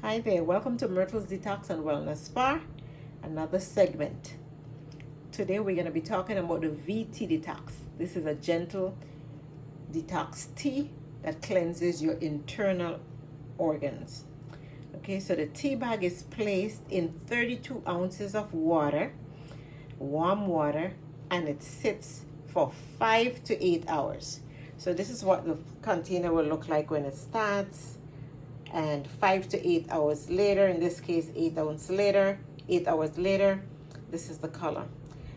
Hi there, welcome to Myrtle's Detox and Wellness Spa, another segment. Today we're going to be talking about the V-Tedetox. This is a gentle detox tea that cleanses your internal organs. Okay, so the tea bag is placed in 32 ounces of water, warm water, and it sits for 5 to 8 hours. So this is what the container will look like when it starts. And 5 to 8 hours later, in this case 8 hours later, this is the color.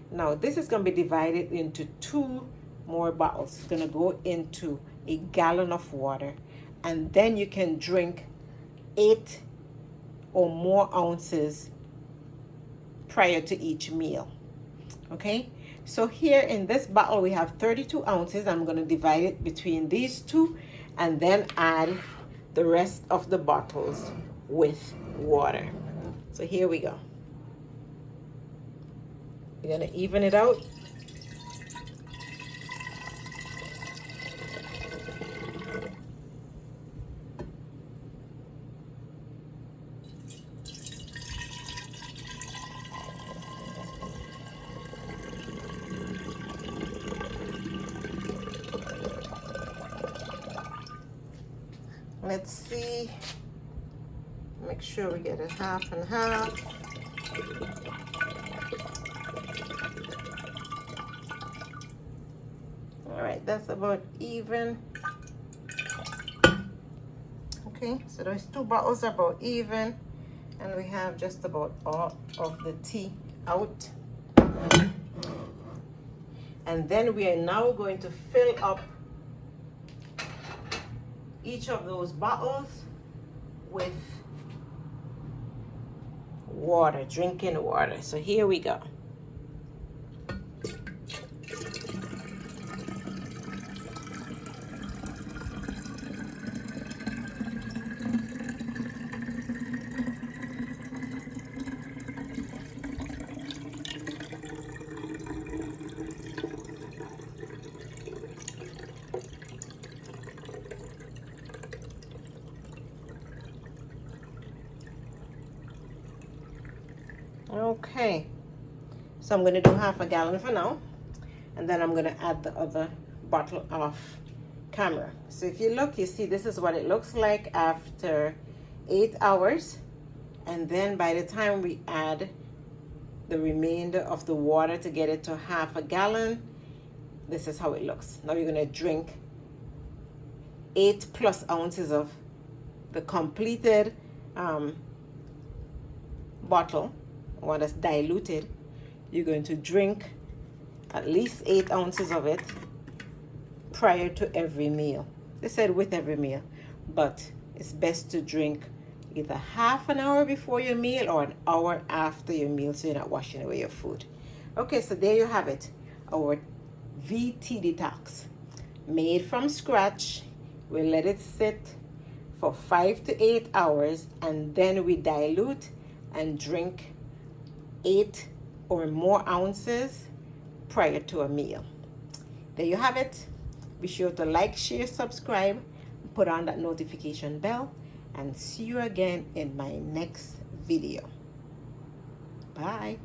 Now this is going to be divided into 2 more bottles. It's going to go into a gallon of water, and then you can drink 8 or more ounces prior to each meal. Okay, so here in this bottle we have 32 ounces. I'm going to divide it between these 2 and then add the rest of the bottles with water. So here we go. We're gonna even it out. Let's see, make sure we get it half and half. All right, that's about even. Okay, so those 2 bottles are about even, and we have just about all of the tea out. And then we are now going to fill up each of those bottles with water, drinking water. So here we go. Okay, so I'm going to do half a gallon for now, and then I'm going to add the other bottle off camera. So if you look, you see this is what it looks like after 8 hours, and then by the time we add the remainder of the water to get it to half a gallon, this is how it looks. Now you're going to drink 8+ ounces of the completed bottle, one that's diluted. You're going to drink at least 8 ounces of it prior to every meal. They said with every meal, but it's best to drink either half an hour before your meal or an hour after your meal, so you're not washing away your food. Okay, so there you have it, our V-Tedetox, made from scratch. We let it sit for 5 to 8 hours, and then we dilute and drink 8 or more ounces prior to a meal. There you have it. Be sure to like, share, subscribe, put on that notification bell, and see you again in my next video. Bye.